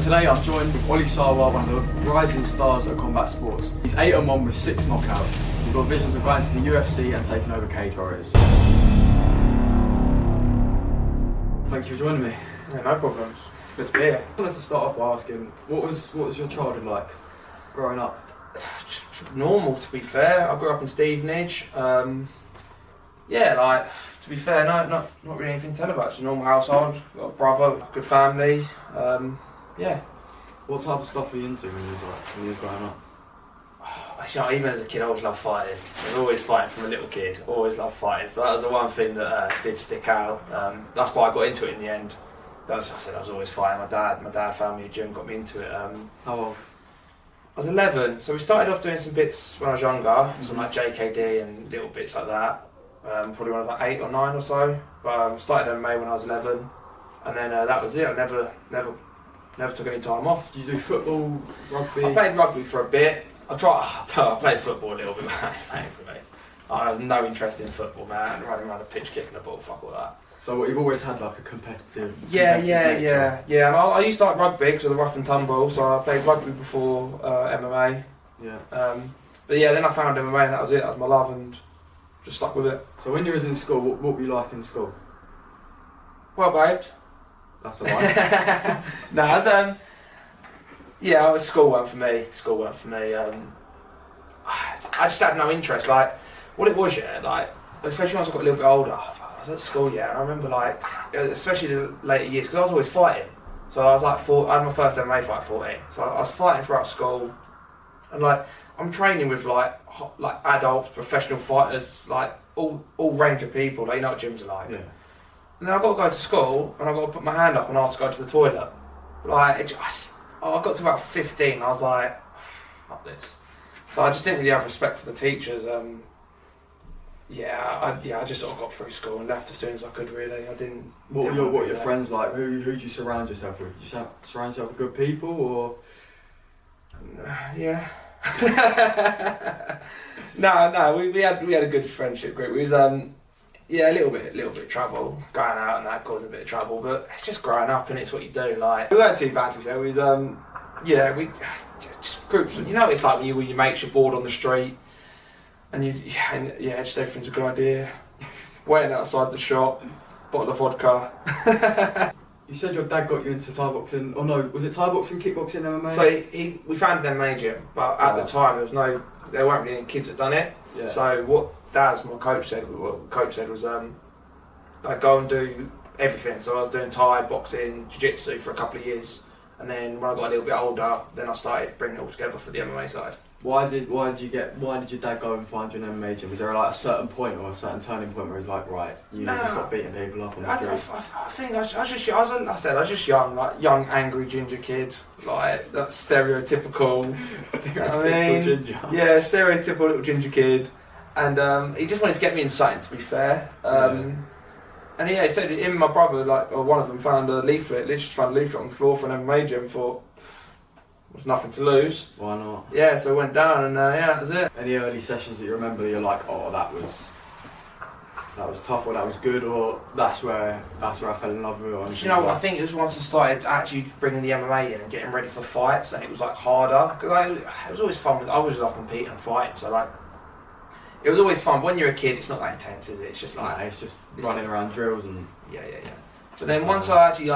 Today I'm joined with Ollie Sarwar, one of the rising stars at combat sports. He's 8-1 with 6 knockouts. He's got visions of going to the UFC and taking over cage warriors. Thank you for joining me. Yeah, no problems. Good to be here. I wanted to start off by asking, what was your childhood like growing up? Normal, to be fair. I grew up in Stevenage. To be fair, not really anything to tell about. It's a normal household. Got a brother, good family. What type of stuff were you into when you was growing up? Even as a kid, I always loved fighting. I was always fighting from a little kid. Always loved fighting. So that was the one thing that did stick out. That's why I got into it in the end. As I said, I was always fighting. My dad found me a gym, got me into it. How old? I was 11, so we started off doing some bits when I was younger, some like JKD and little bits like that. Probably when I was like 8 or 9 or so. But started MMA when I was 11, and then that was it. I never took any time off. Did you do football, rugby? I played rugby for a bit. I played football a little bit, thankfully. I have no interest in football, man. Running around the pitch, kicking the ball, fuck all that. So you've always had like a competitive Yeah. nature? And I used to like rugby because of the rough and tumble, so I played rugby before MMA. Yeah. But yeah, then I found MMA and that was it. That was my love and just stuck with it. So when you was in school, what were you like in school? Well behaved. That's alright. School weren't for me. I just had no interest. Like, what it was, especially once I got a little bit older, I was at school, and I remember, especially the later years, because I was always fighting. So I was I had my first MMA fight at 14. So I was fighting throughout school, and I'm training with adults, professional fighters, all range of people. You know what gyms are like. Yeah. And then I got to go to school, and I got to put my hand up and ask to go to the toilet. I got to about 15, and I was like, fuck this. So I just didn't really have respect for the teachers. I just sort of got through school and left as soon as I could. Really, I didn't. What were your friends like? Who did you surround yourself with? Did you surround yourself with good people, or? Yeah. No. We had a good friendship group. We was a little bit of trouble, going out and that, causing a bit of trouble. But it's just growing up, and it's what you do. We weren't too bad to be fair. We was just groups. You know, it's like when your mates are bored on the street, and just everything's a good idea. Waiting outside the shop, bottle of vodka. You said your dad got you into Thai boxing, or no, was it Thai boxing, kickboxing, MMA? So we found an MMA gym, but at the time there weren't really any kids that done it. Yeah. So what my coach said was go and do everything. So I was doing Thai boxing, jiu-jitsu for a couple of years, and then when I got a little bit older, then I started bringing it all together for the MMA side. Why did your dad go and find you an MMA gym? Was there a certain point or a certain turning point where he was like, right, you need to stop beating people up on the street? I think I was just young, young angry ginger kid, that stereotypical. Ginger. Yeah, stereotypical little ginger kid, and he just wanted to get me in something. To be fair, and he said him and my brother, or one of them, found a leaflet. Literally found a leaflet on the floor for an MMA gym. Thought, was nothing to lose. Why not? Yeah, so I went down and that was it. Any early sessions that you remember that you're like, oh, that was tough, or that was good, or that's where I fell in love with it? Or you know what, I think it was once I started actually bringing the MMA in and getting ready for fights, and it was harder, because it was always fun. I always loved competing and fighting, so it was always fun. When you're a kid, it's not that intense, is it? It's just it's just running around drills and yeah. But then once I actually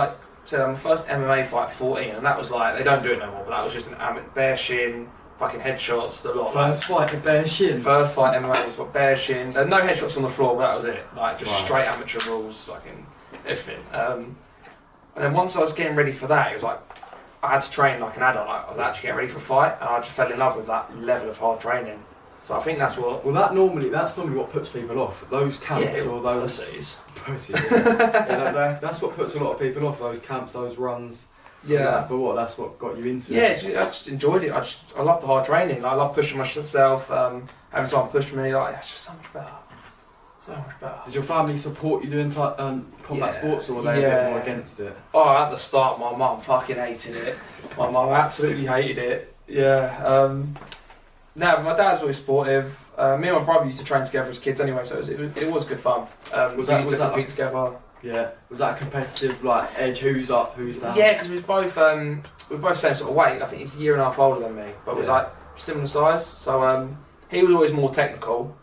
said my first MMA fight at 14, and that was they don't do it no more, but that was just an bare shin, fucking headshots, the lot. First fight at bare shin? First fight MMA was bare shin. No headshots on the floor, but that was it. Straight amateur rules, fucking everything. And then once I was getting ready for that, it was I had to train like an adult. I was actually getting ready for a fight, and I just fell in love with that level of hard training. So I think that's what... Well, that's normally what puts people off. Those camps or those... Pussies. That's what puts a lot of people off, those camps, those runs. Yeah. But that's what got you into it? Yeah, I just enjoyed it. I love the hard training. I love pushing myself, having someone push me. It's just so much better. Did your family support you doing combat sports, or were they a bit more against it? Oh, at the start, my mum fucking hated it. My mum absolutely hated it. Yeah. No, my dad's always supportive. Me and my brother used to train together as kids anyway, so it was good fun. Was that compete together? Yeah. Was that a competitive like edge? Who's up? Who's down? Yeah, because we were both same sort of weight. I think he's a year and a half older than me, but we're like similar size. So he was always more technical.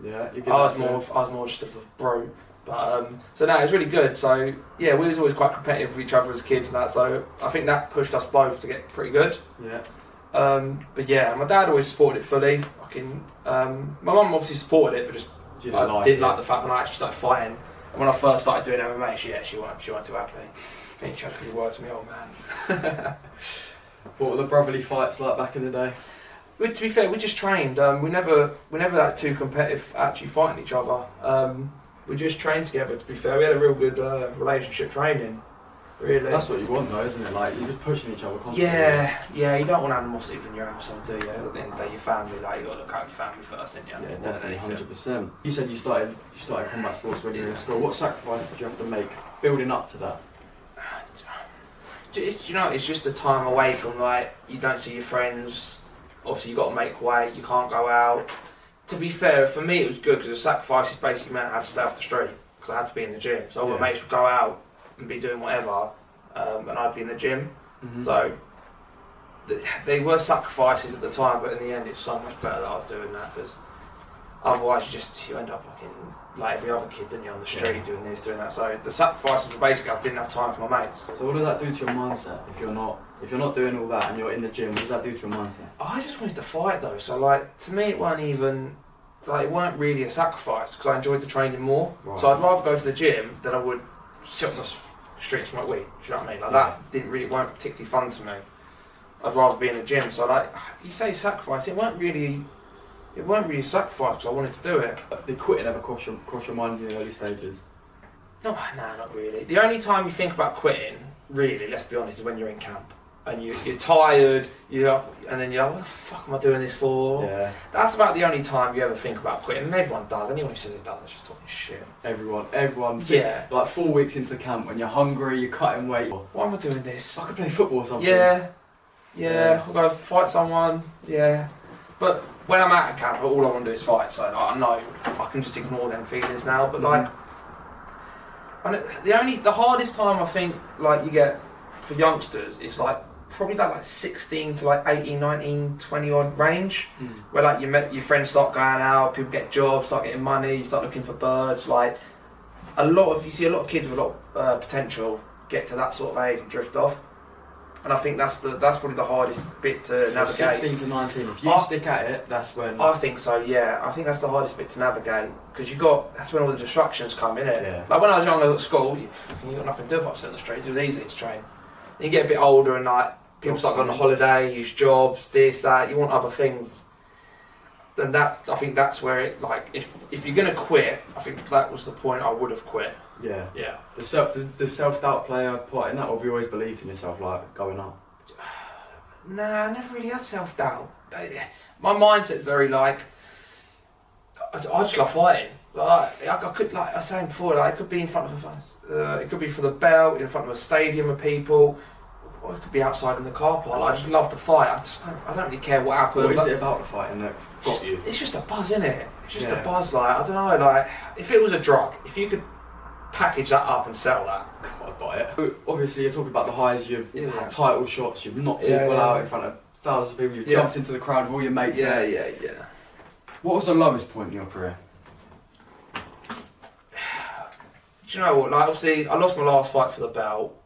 Yeah. I was more just a brute. But so no, it was really good. So yeah, we was always quite competitive with each other as kids and that. So I think that pushed us both to get pretty good. Yeah. But yeah, my dad always supported it fully. My mum obviously supported it, but just I didn't like the fact when I actually started fighting. And when I first started doing MMA, she weren't too happy. I think she had a few words to me, old man. What were the brotherly fights like back in the day? To be fair, we just trained. We never that too competitive actually fighting each other. We just trained together. To be fair, we had a real good relationship training. Really. That's what you want though, isn't it? Like you're just pushing each other constantly. Yeah. You don't want animosity in your household, do you? At the end of the day, your family, like you got to look out your family first, don't you? Yeah, definitely, 100%. You said you started combat sports when you were in school. What sacrifice did you have to make building up to that? It's just a time away from like you don't see your friends. Obviously, you got to make weight. You can't go out. To be fair, for me it was good because the sacrifices basically meant I had to stay off the street because I had to be in the gym. So all my mates would go out and be doing whatever, and I'd be in the gym. Mm-hmm. So they were sacrifices at the time, but in the end, it's so much better that I was doing that because otherwise, you end up fucking like every other kid, didn't you, on the street doing this, doing that. So the sacrifices were basically I didn't have time for my mates. So what does that do to your mindset if you're not doing all that and you're in the gym? What does that do to your mindset? I just wanted to fight though. So like to me, it weren't really a sacrifice because I enjoyed the training more. Right. So I'd rather go to the gym than I would sit on the street and smoke weed. Do you know what I mean? Like that weren't particularly fun to me. I'd rather be in the gym. So like you say sacrifice, it weren't really a sacrifice because I wanted to do it. Did quitting ever cross your mind in the early stages? No, not really. The only time you think about quitting, really, let's be honest, is when you're in camp. And you're tired, and then you're like, what the fuck am I doing this for? Yeah. That's about the only time you ever think about quitting, and everyone does. Anyone who says it doesn't is just talking shit. Everyone. Like 4 weeks into camp, when you're hungry, you're cutting weight. Why am I doing this? I could play football or something. Yeah. I'll go fight someone. Yeah. But when I'm out of camp, all I want to do is fight. So I know I can just ignore them feelings now. But the hardest time I think like you get for youngsters is like probably that like 16 to like 18, 19, 20 odd range, where like your friends start going out, people get jobs, start getting money, you start looking for birds. Like you see a lot of kids with a lot of potential get to that sort of age and drift off. And I think that's probably the hardest bit to navigate. 16 to 19, if you stick at it, that's when... I think so, yeah. I think that's the hardest bit to navigate. Because that's when all the distractions come, innit? Yeah. Like when I was younger at school, you got nothing to do but sit on the streets. It was easy to train. Then you get a bit older and like people start going on holiday, use jobs, this, that. You want other things. Then I think that's where it, like, if you're going to quit, I think that was the point I would have quit. Yeah. The self-doubt play a part in that, or have you always believed in yourself, like, going up? Nah, I never really had self-doubt. My mindset's very, like, I just love fighting. Like, I could, like I was saying before, like, it could be in front of it could be for the belt, in front of a stadium of people, or it could be outside in the car park. Like, I just love the fight. I don't really care what happens. What is it about the fighting that's got you? It's just a buzz, innit? It's just a buzz, like, I don't know, like, if it was a drug, if you could package that up and sell that, I'd buy it. Obviously, you're talking about the highs, you've had title shots, you've knocked people out in front of thousands of people, you've jumped into the crowd with all your mates. Yeah. What was the lowest point in your career? Do you know what? Like, obviously, I lost my last fight for the belt,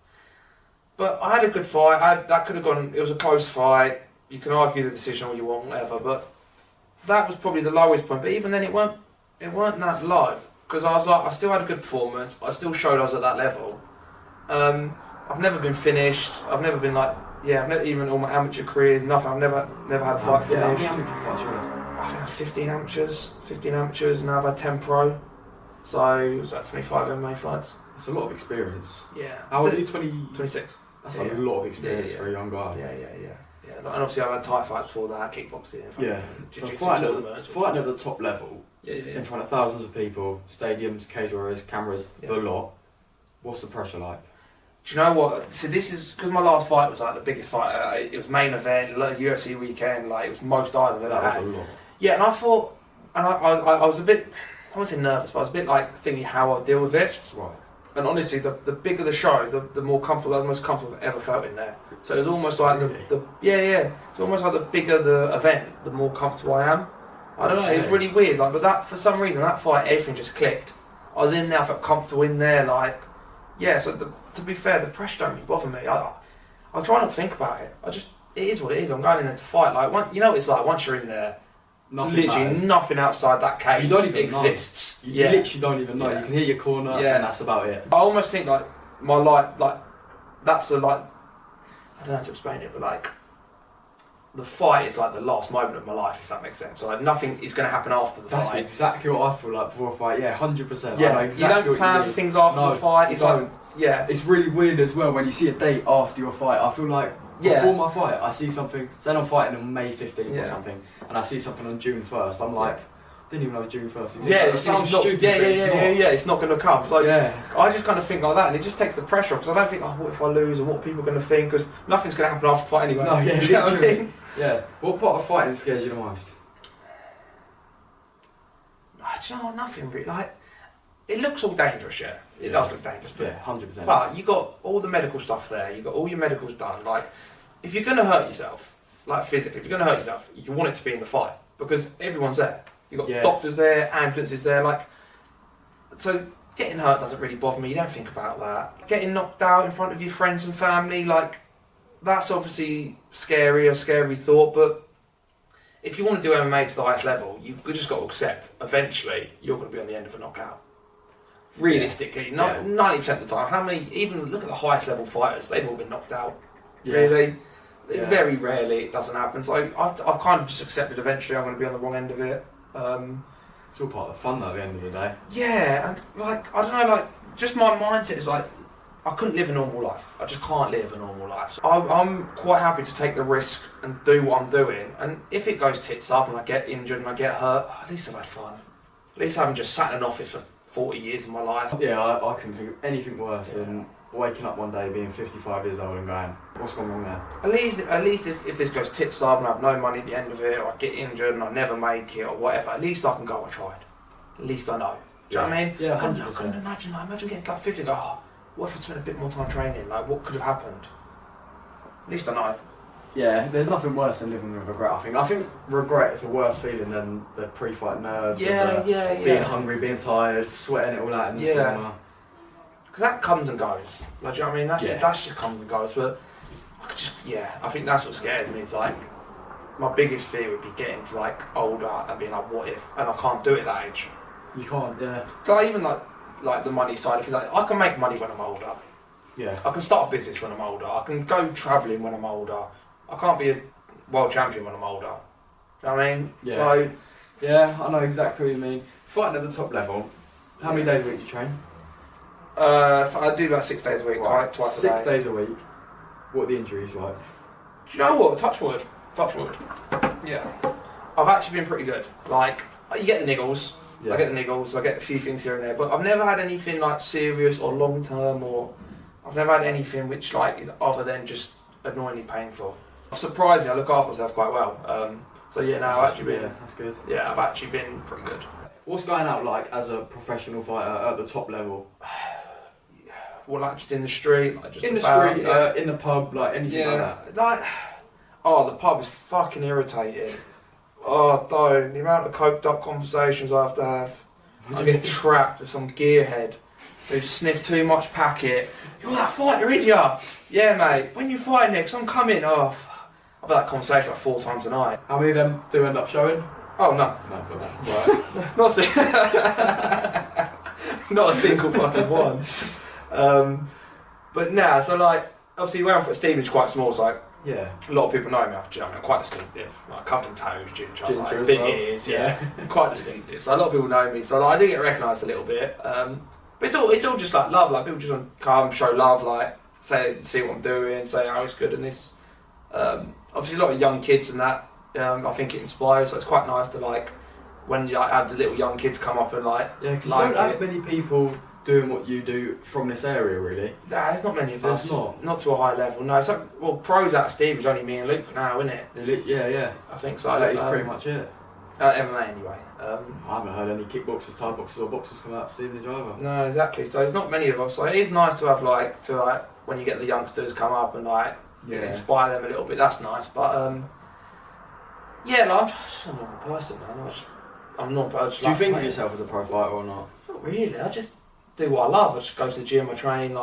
but I had a good fight. That could have gone. It was a close fight. You can argue the decision all you want, whatever. But that was probably the lowest point. But even then, it weren't that low because I was like, I still had a good performance. I still showed I was at that level. I've never been finished. I've never been like, I've never even all my amateur career, nothing. I've never had a fight finished. How many amateur fights were there? I think I had 15 amateurs, and now I've had 10 pro. So it was like 25 MMA fights. That's a lot of experience. Yeah. How old are you? 26. That's a lot of experience for a young guy. Yeah. And obviously I've had Thai fights before that, kickboxing. So fighting at the top level, in front of thousands of people, stadiums, cage warriors, cameras, the lot. What's the pressure like? Do you know what? So this is because my last fight was like the biggest fight. It was main event, UFC weekend. Like it was most I've ever had. That was a lot. Yeah, and I thought, and I was a bit. I wouldn't say nervous, but I was a bit like thinking how I'll deal with it. Right. And honestly, the bigger the show, the more comfortable, the most comfortable I've ever felt in there. So it was almost like Really? it's almost like the bigger the event, the more comfortable I am. I don't know, it's really weird. Like, but that, for some reason, that fight, everything just clicked. I was in there, I felt comfortable in there. Like, yeah. So to be fair, the pressure don't really bother me. I try not to think about it. It is what it is. I'm going in there to fight. Like, you know what it's like once you're in there. Nothing outside that cage you don't even exists. You literally don't even know. You can hear your corner, and that's about it. I almost think like my life, like that's the like I don't know how to explain it, but like the fight is like the last moment of my life, if that makes sense. So like nothing is going to happen after the fight. That's exactly what I feel like before a fight. Yeah, 100%. Yeah, exactly you don't plan for things after the fight. It's like it's really weird as well when you see a date after your fight. I feel like before my fight, I see something. Say I'm fighting on May 15th or something, and I see something on June 1st. I'm like, didn't even know June 1st. It sounds stupid. It's not going to come. It's like I just kind of think like that, and it just takes the pressure off because I don't think, what if I lose and what are people going to think? Because nothing's going to happen after the fight anyway. No, yeah, you know what I mean? Yeah. What part of fighting scares you the most? Do you know what? Nothing really. Like, it looks all dangerous, It does look dangerous. But, 100%. But you got all the medical stuff there. You got all your medicals done. Like, if you're going to hurt yourself, like physically, if you're going to hurt yourself, you want it to be in the fight because everyone's there. You got doctors there, ambulances there. Like, so getting hurt doesn't really bother me. You don't think about that. Getting knocked out in front of your friends and family, like, that's obviously a scary thought. But if you want to do MMA to the highest level, you've just got to accept eventually you're going to be on the end of a knockout. Realistically, 90% of the time. How many? Even look at the highest level fighters; they've all been knocked out. Yeah. Really, very rarely it doesn't happen. So I've kind of just accepted eventually I'm going to be on the wrong end of it. It's all part of the fun, though, at the end of the day. Yeah, and like I don't know, like just my mindset is like I couldn't live a normal life. I just can't live a normal life. So I'm quite happy to take the risk and do what I'm doing. And if it goes tits up and I get injured and I get hurt, at least I've had fun. At least I haven't just sat in an office for 40 years of my life. Yeah, I couldn't think of anything worse than waking up one day being 55 years old and going, what's gone wrong there? At least if this goes tits up and I have no money at the end of it, or I get injured and I never make it or whatever, at least I can go, I tried. At least I know. Do you know what I mean? Yeah, 100%. I couldn't imagine getting to like 50 and go, what if I spent a bit more time training? Like, what could have happened? At least I know. Yeah, there's nothing worse than living with regret, I think. I think regret is a worse feeling than the pre-fight nerves. Being hungry, being tired, sweating it all out in the sauna. Because that comes and goes. Like, do you know what I mean? That's just comes and goes. But I think that's what scares me. It's like, my biggest fear would be getting to like older and being like, what if? And I can't do it at that age. You can't, So even like the money side of it, like I can make money when I'm older. Yeah. I can start a business when I'm older. I can go travelling when I'm older. I can't be a world champion when I'm older. You know what I mean? Yeah. So, yeah, I know exactly what you mean. Fighting at the top level, how many days a week do you train? I do about 6 days a week, twice a day. 6 days a week. What are the injuries like? Do you know what? Touch wood. Yeah. I've actually been pretty good. Like, you get the niggles. Yeah. I get the niggles. I get a few things here and there. But I've never had anything like serious or long term, or I've never had anything which like is other than just annoyingly painful. Surprisingly, I look after myself quite well. So yeah, I've actually been. Yeah, that's good. Yeah, I've actually been pretty good. What's going out like as a professional fighter at the top level? Well, like just in the street, like just in the street, in the pub, like anything like that. The pub is fucking irritating. Oh, don't. The amount of coked up conversations I have to have. I get trapped with some gearhead who sniffed too much packet. You're that fighter, ain't ya? Yeah, mate. When you fight next, I'm coming. Oh, I've had that conversation like 4 times a night. How many of them do end up showing? Oh, no. No, for that. Right. Not a single fucking one. But nah, so like, obviously where I'm from, Stevenage quite small, so like, a lot of people know me. Do you know what I mean? I'm quite distinctive. Like covered in toes, ginger like, big ears, quite distinctive. So a lot of people know me. So like, I do get recognised a little bit. But it's all just like love. Like people just want to come, show love, like see what I'm doing, say how it's good and this. Obviously a lot of young kids and that. I think it inspires. So it's quite nice to like when you like have the little young kids come up and like. Yeah, because you don't have many people doing what you do from this area, really. Nah, there's not many of us. Not. Not to a high level. No, pros out of Stevenage, only me and Luke now, isn't it? Yeah. I think so. That is pretty much it. MMA anyway. I haven't heard any kickboxers, Thai boxers or boxers come out to see the driver. No, exactly. So there's not many of us. So it is nice to have when you get the youngsters come up and inspire them a little bit. That's nice. But I'm just a normal person, man. I'm not. Do you think of yourself as a pro fighter or not? Not really. I just do what I love. I just go to the gym. I train.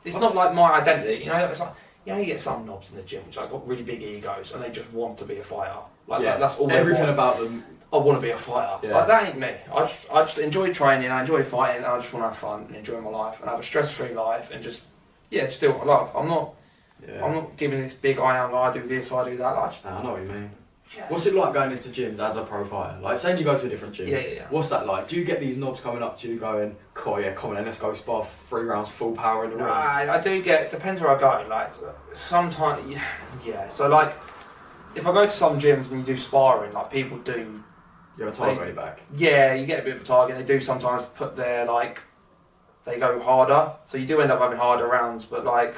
It's not like my identity. It's like you get some knobs in the gym which got really big egos and they just want to be a fighter. That's all. Everything about them. I want to be a fighter. Yeah. That ain't me. I just enjoy training. I enjoy fighting. And I just want to have fun and enjoy my life and have a stress-free life and just do what I love. I'm not giving this big I do this, I do that. I know what you mean. Yeah. What's it like going into gyms as a pro fighter? Saying you go to a different gym. Yeah. What's that like? Do you get these knobs coming up to you going, come on then, let's go spar 3 rounds full power in the ring? I do get, depends where I go. Sometimes, yeah. So if I go to some gyms and you do sparring, people do. You have a target on your back. Yeah, you get a bit of a target. They do sometimes put their they go harder. So you do end up having harder rounds, but I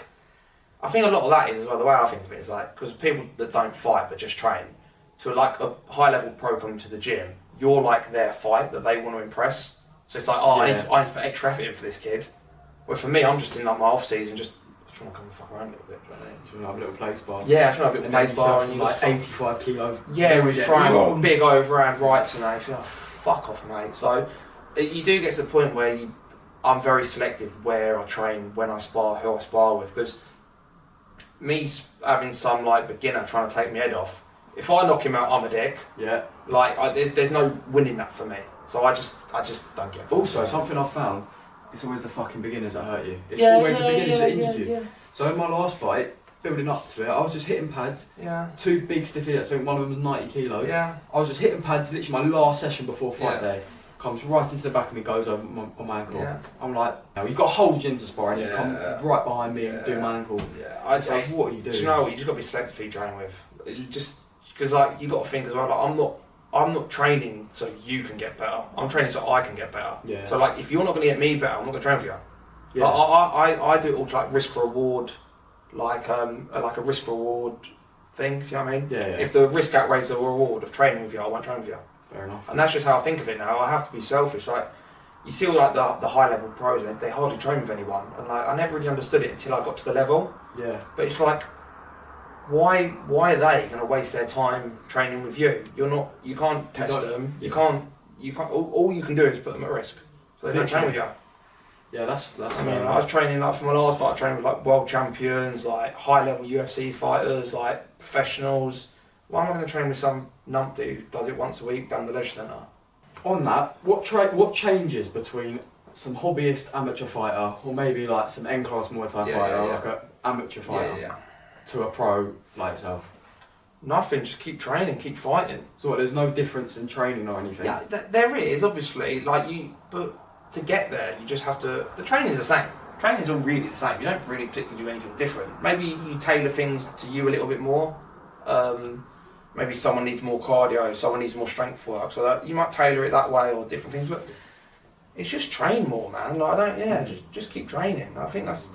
think a lot of that is as well. The way I think of it is because people that don't fight but just train. To a high level pro coming to the gym, you're their fight that they want to impress. So it's I need to put extra effort in for this kid. Where for me, I'm just in my off season, just trying to come and fuck around a little bit. Do you want to have a little play spar? Yeah, I try to have a little play spar. And you 85 kilos. Yeah, we're trying big overhand rights and that. Fuck off, mate. So you do get to the point where I'm very selective where I train, when I spar, who I spar with, because me having some beginner trying to take my head off. If I knock him out, I'm a dick. Yeah. There's no winning that for me. So I just don't get it. Also, something I've found, it's always the fucking beginners that hurt you. It's always the beginners that injured you. So in my last fight, building up to it, I was just hitting pads. Yeah. 2 big stiff idiots, I think one of them was 90 kilos. Yeah. I was just hitting pads, literally my last session before fight day. Comes right into the back of me, goes over on my ankle. Yeah. I'm you've got to hold you into sparring, you come right behind me and do my ankle. Yeah. What are you doing? Do you know what? You just got to be selective who you train with. Because you got to think as well. I'm not training so you can get better. I'm training so I can get better. Yeah. So if you're not going to get me better, I'm not going to train for you. Yeah. I do it all risk reward, a risk reward thing. You know what I mean? Yeah. If the risk outweighs the reward of training with you, I won't train with you. Fair enough. And that's just how I think of it now. I have to be selfish. You see all the high level pros, they hardly train with anyone, and I never really understood it until I got to the level. Yeah. But it's why are they going to waste their time training with you? You can't test them. You can't. All you can do is put them at risk. So they don't train with you. Yeah, that's. I was training for my last fight. I trained with world champions, high level UFC fighters, professionals. Why am I going to train with some numpty who does it once a week down the leisure centre? On that, what changes between some hobbyist amateur fighter or maybe some N-class Muay Thai fighter, an amateur fighter, to a pro like yourself? Nothing, just keep training, keep fighting. So there's no difference in training or anything? Yeah, there is, obviously, but to get there, you just have to, the training's the same. Training's all really the same. You don't really particularly do anything different. Maybe you tailor things to you a little bit more. Maybe someone needs more cardio, someone needs more strength work, so that you might tailor it that way or different things, but it's just train more, man. Just keep training. I think that's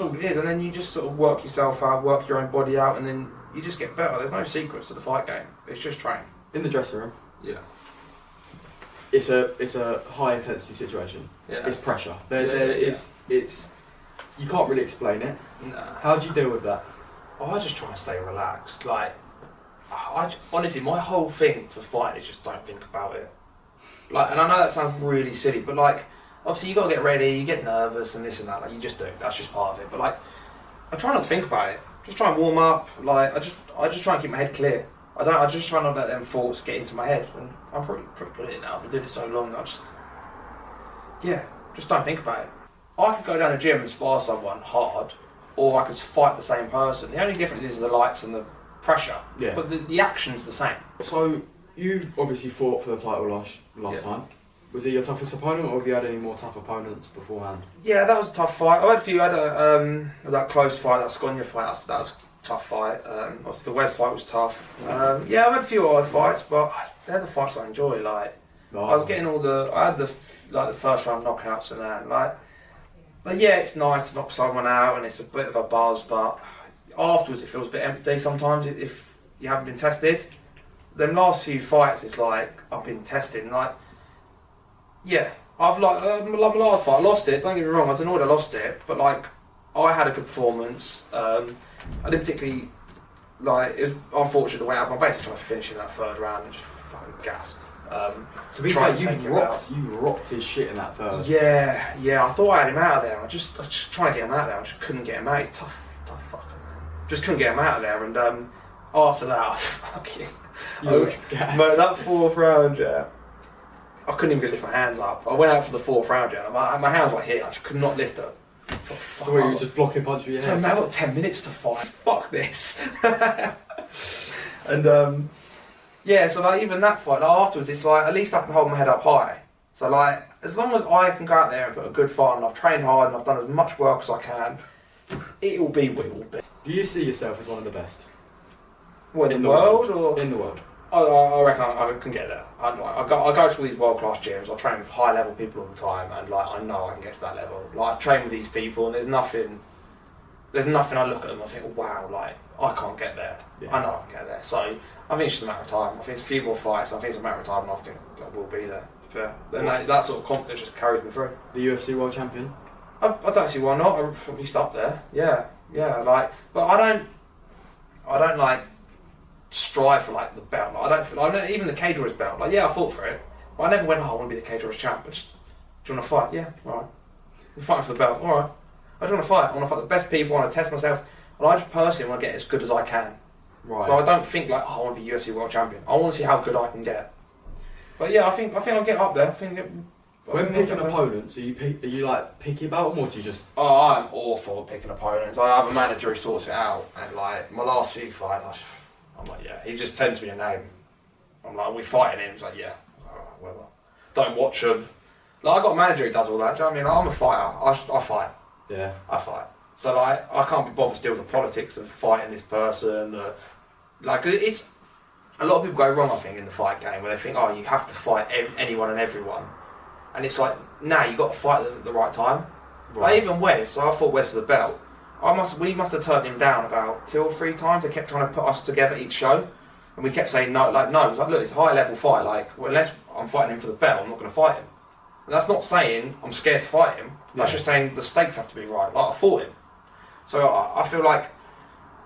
all it is, and then you just sort of work yourself out, work your own body out, and then you just get better. There's no secrets to the fight game. It's just train. In the dressing room. Yeah. It's a high intensity situation. Yeah. It's pressure. It's you can't really explain it. Nah. How do you deal with that? I just try and stay relaxed. Honestly, my whole thing for fighting is just don't think about it. And I know that sounds really silly, but obviously you got to get ready, you get nervous and this and that. You just do. That's just part of it. But I try not to think about it. Just try and warm up. I just try and keep my head clear. I just try not to let them thoughts get into my head. And I'm pretty good at it now. I've been doing it so long. Just don't think about it. I could go down the gym and spar someone hard, or I could fight the same person. The only difference is the lights and the pressure. Yeah. But the action's the same. So you obviously fought for the title last time. Was it your toughest opponent, or have you had any more tough opponents beforehand? Yeah, that was a tough fight. I had a few. I had that close fight, that Sconia fight. That was a tough fight. Obviously the Wes fight was tough. I've had a few hard fights, but they're the fights I enjoy. I was getting I had the first round knockouts and that. But yeah, it's nice to knock someone out, and it's a bit of a buzz. But afterwards, it feels a bit empty sometimes if you haven't been tested. them last few fights, it's like I've been testing. Like, yeah, I've like my last fight, I lost it. Don't get me wrong, I was annoyed I lost it, but like I had a good performance. I didn't particularly like. It was unfortunate the way I basically tried to finish in that third round and just fucking gassed. To be fair, you rocked his shit in that third. Yeah, I thought I had him out of there. I was just trying to get him out of there. I just couldn't get him out. He's tough fucker, man. Just couldn't get him out of there. And after that, I was fucking. Mate, that fourth round, yeah, I couldn't even lift my hands up. I went out for the fourth round, yeah, and my hands were like here. I just could not lift them. So you were just blocking punch with your head? So man, I've got 10 minutes to fight. Fuck this. And yeah, so like even that fight, like, afterwards, it's like at least I can hold my head up high. So like as long as I can go out there and put a good fight, and I've trained hard and I've done as much work as I can, it will be what it will be. Do you see yourself as one of the best? What, in the world or in the world? I reckon I can get there. I go to all these world class gyms. I train with high level people all the time, and like I know I can get to that level. Like I train with these people, and there's nothing. I look at them and I think, wow, like I can't get there. Yeah. I know I can get there. So I think it's just a matter of time. I think it's a few more fights. I think it's a matter of time, and I think I will be there. And that sort of confidence just carries me through. The UFC world champion? I don't see why not. I'll probably stop there. Yeah. Like, but I don't like strive for like the belt. Like, I don't even the cage warriors belt. Like, yeah, I fought for it, but I never went, oh, I want to be the cage warriors champ. Do you want to fight? Yeah, alright. You're fighting for the belt, alright. I just want to fight. I want to fight the best people. I want to test myself, and I just personally want to get as good as I can. Right. So I don't think like, oh, I want to be UFC world champion. I want to see how good I can get. But yeah, I think I'll get up there. When picking opponents, are you like picky about them, or do you just? Oh, I'm awful at picking opponents. I have a manager who sorts it out, and like my last few fights, I'm like, yeah, he just sends me a name. I'm like, are we fighting him? He's like, yeah. Alright, whatever. Don't watch him. Like, I got a manager who does all that. Do you know what I mean? I'm a fighter. I fight. Yeah. I fight. So like, I can't be bothered to deal with the politics of fighting this person. Like, it's a lot of people go wrong, I think, in the fight game where they think, oh, you have to fight anyone and everyone, and it's like, nah, you got to fight them at the right time. Right. Like, even Wes. So I fought Wes for the belt. We must have turned him down about 2 or 3 times. They kept trying to put us together each show, and we kept saying no. Like, no, it was like, look, it's a high level fight. Like, well, unless I'm fighting him for the belt, I'm not going to fight him. And that's not saying I'm scared to fight him. That's just saying the stakes have to be right. Like, I fought him. So I feel like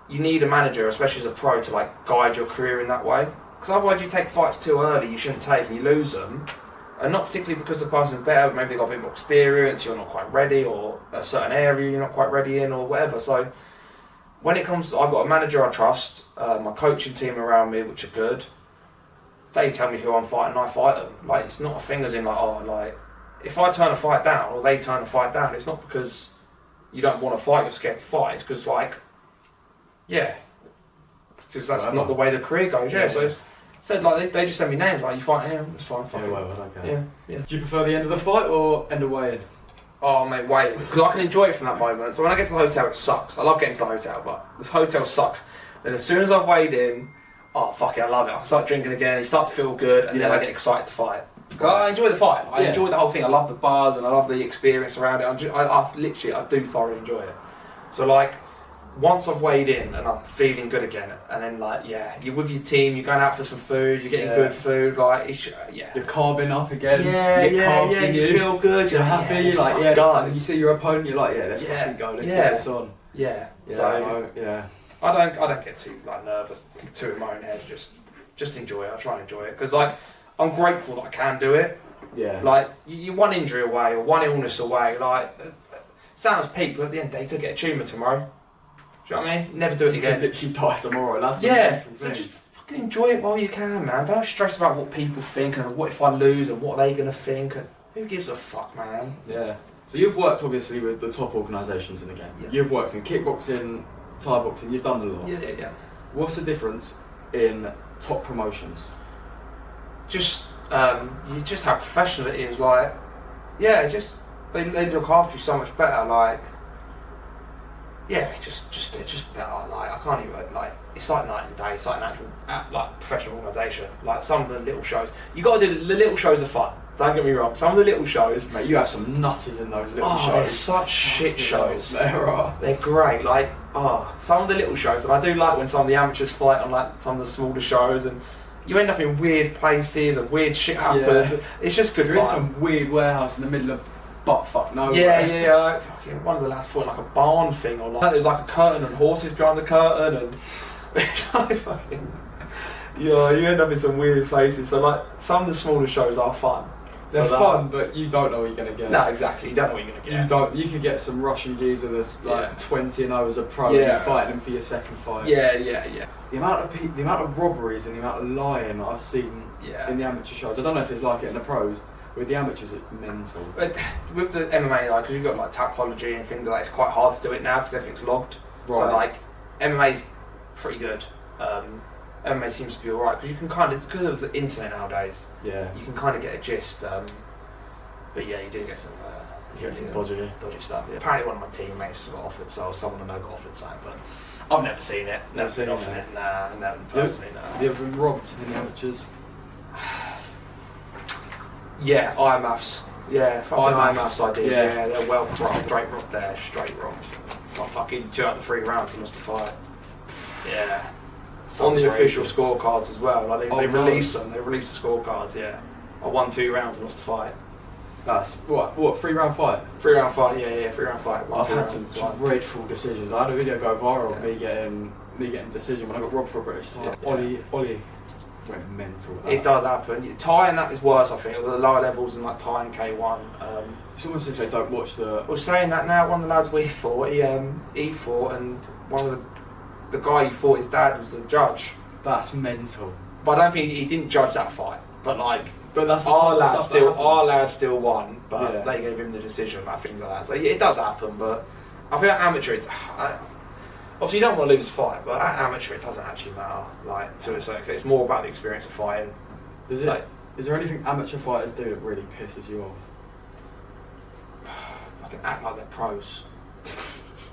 you need a manager, especially as a pro, to like guide your career in that way. Because otherwise, you take fights too early, you shouldn't take, and you lose them. And not particularly because the person's better, but maybe they've got a bit more experience, you're not quite ready, or a certain area you're not quite ready in, or whatever. So when it comes to, I've got a manager I trust, my coaching team around me, which are good. They tell me who I'm fighting, and I fight them. Like, it's not a thing as in like, oh, like, if I turn a fight down, or they turn a fight down, it's not because you don't want to fight, you're scared to fight. It's because, like, yeah, because that's not the way the career goes. Yeah, so like they just send me names, like, you fighting him, it's fine. Yeah, well, okay. Yeah. Do you prefer the end of the fight or end of weigh-in? Oh mate, weigh-in, because I can enjoy it from that moment. So when I get to the hotel, it sucks. I love getting to the hotel, but this hotel sucks. Then as soon as I've weighed in, oh fuck it, I love it. I start drinking again, you start to feel good, and then I get excited to fight. I enjoy the fight. I enjoy the whole thing. I love the buzz and I love the experience around it. I do thoroughly enjoy it. So like, once I've weighed in and I'm feeling good again, and then like, yeah, you're with your team, you're going out for some food, you're getting good food, like, you're carbing up again. You feel good, you're happy, you're like, done. You see your opponent, you're like, let's fucking go, let's get this on. I don't get too like nervous, too in my own head. Just enjoy it. I try and enjoy it because like, I'm grateful that I can do it. Yeah. Like, you're one injury away or one illness away. Like, sounds peak, but at the end of the day, you could get a tumour tomorrow. Do you know what I mean? Never do it again. You could literally die tomorrow. That's the so just fucking enjoy it while you can, man. Don't stress about what people think and what if I lose and what are they going to think. And who gives a fuck, man? Yeah. So you've worked obviously with the top organisations in the game. Yeah. You've worked in kickboxing, Thai boxing. You've done a lot. Yeah. What's the difference in top promotions? Just how professional it is. Like, yeah, they look after you so much better. Like, yeah, they're just better. Like, I can't even like. It's like night and day. It's like an actual like professional organisation. Like, some of the little shows, you got to do. The little shows are fun. Don't get me wrong. Some of the little shows, mate, you have some nutters in those little shows. They're such shit shows. They're great. Like, some of the little shows, and I do like when some of the amateurs fight on like some of the smaller shows, and you end up in weird places and weird shit happens. Yeah. It's just good fun. You're in some weird warehouse in the middle of buttfuck nowhere. Yeah. Like, fucking one of the lads thought like a barn thing, or like there's like a curtain and horses behind the curtain, and it's like fucking. Yeah, you end up in some weird places. So like some of the smaller shows are fun. They're fun, but you don't know what you're gonna get. No, exactly. You don't know what you're gonna get. You could get some Russian geezer that's like 20 and over as a pro, and you're fighting them for your second fight. Yeah. The amount of robberies and the amount of lying that I've seen in the amateur shows. I don't know if it's like it in the pros. With the amateurs, it's mental. But with the MMA, like, because you've got like topology and things like that, it's quite hard to do it now because everything's logged. Right. So like, MMA's pretty good. MMA seems to be alright because you can kind of, because of the internet nowadays. Yeah. You can kind of get a gist. But yeah, you do get some. Dodgy stuff. Yeah. Apparently, one of my teammates got offered, so someone I know got offered something, but I've never seen it. Never seen offered it. Nah, never personally. Nah. Have you ever been robbed in the amateurs? Yeah, IMAFs. Yeah, fucking IMAFs I did. Yeah, they're well robbed. Straight robbed there, straight robbed. Like fucking 2 out of 3 rounds, he must have fired. Yeah. On the official scorecards as well. Like they release them. They release the scorecards. Yeah. I won 2 rounds and lost the fight. That's what 3-round fight. 3-round fight. Yeah. 3-round fight. I've had some dreadful decisions. I had a video go viral of me getting a decision when I got robbed for a British title. Ollie went mental. It does happen. Thai and that is worse, I think. The lower levels in like Thai and K1. It's almost as if they don't watch the. Well, saying that now, one of the lads we fought, he fought, and one of the guy he fought, his dad was the judge. That's mental. But I don't think he didn't judge that fight. But like, that's our lad still won. But they gave him the decision about things like that. So yeah, it does happen. But I feel like amateur. Obviously, you don't want to lose a fight, but at amateur, it doesn't actually matter. Like to a certain extent, it's more about the experience of fighting. Does it? Like, is there anything amateur fighters do that really pisses you off? Fucking act like they're pros.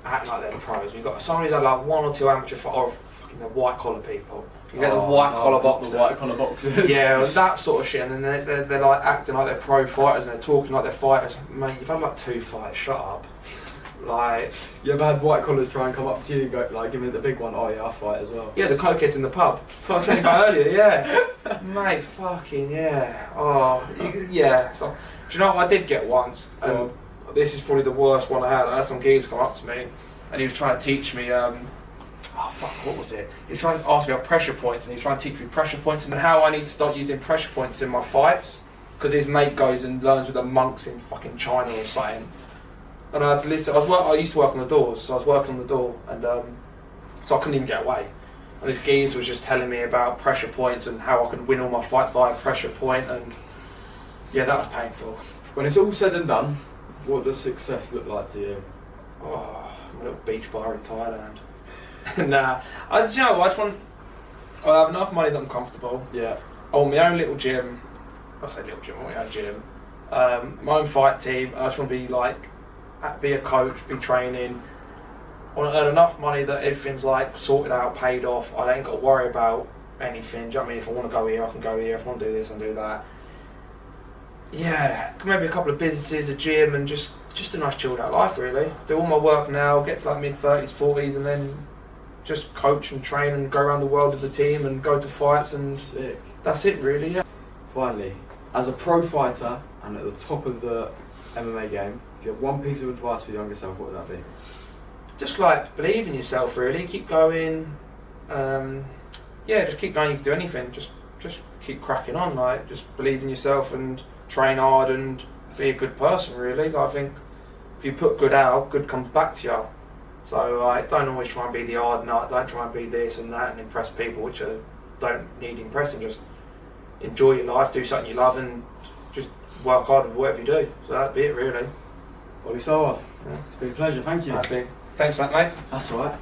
Act like they're pros. We've got somebody that like 1 or 2 amateur fighters, or fucking they're white collar people. You get the white collar boxers. The white collar boxers. Yeah, that sort of shit, and then they're like acting like they're pro fighters, and they're talking like they're fighters. Mate, you've had like 2 fights. Shut up. Like, you ever had white collars try and come up to you and go, like, give me the big one? Oh yeah, I'll fight as well. Yeah, the cokeheads in the pub. That's what I was saying about earlier. Yeah, mate, fucking yeah. Oh, yeah. So, do you know what I did get once? And this is probably the worst one I had. I had some geezer come up to me, and he was trying to teach me. What was it? He was trying to ask me about pressure points, and he was trying to teach me pressure points and how I need to start using pressure points in my fights. Because his mate goes and learns with the monks in fucking China or something. And I had to listen. I used to work on the doors, so I was working on the door, and so I couldn't even get away. And this geezer was just telling me about pressure points and how I could win all my fights via pressure point, and yeah, that was painful. When it's all said and done, what does success look like to you? Oh, a little beach bar in Thailand. Nah, do you know what? I have enough money that I'm comfortable. Yeah. I want my own little gym. I say little gym. I want my own gym. My own fight team. I just want to be a coach, be training. I want to earn enough money that everything's like sorted out, paid off. I ain't got to worry about anything. Do you know what I mean? If I want to go here, I can go here. If I want to do this, I can do that. Yeah, maybe a couple of businesses, a gym, and just a nice chilled out life really. Do all my work now, get to like mid-30s, 40s, and then just coach and train and go around the world with the team and go to fights, and that's it really, yeah. Finally, as a pro fighter and at the top of the MMA game, if you had one piece of advice for your younger self, what would that be? Just like believe in yourself really, keep going. Just keep going, you can do anything, just keep cracking on, like just believe in yourself and train hard and be a good person really. Like, I think if you put good out, good comes back to you. So don't always try and be the hard nut, don't try and be this and that and impress people which don't need impressing. Just enjoy your life, do something you love, and just work hard with whatever you do. So that'd be it really. Ollie Sarwar, it's been a pleasure, thank you. Thanks for that, mate. That's alright.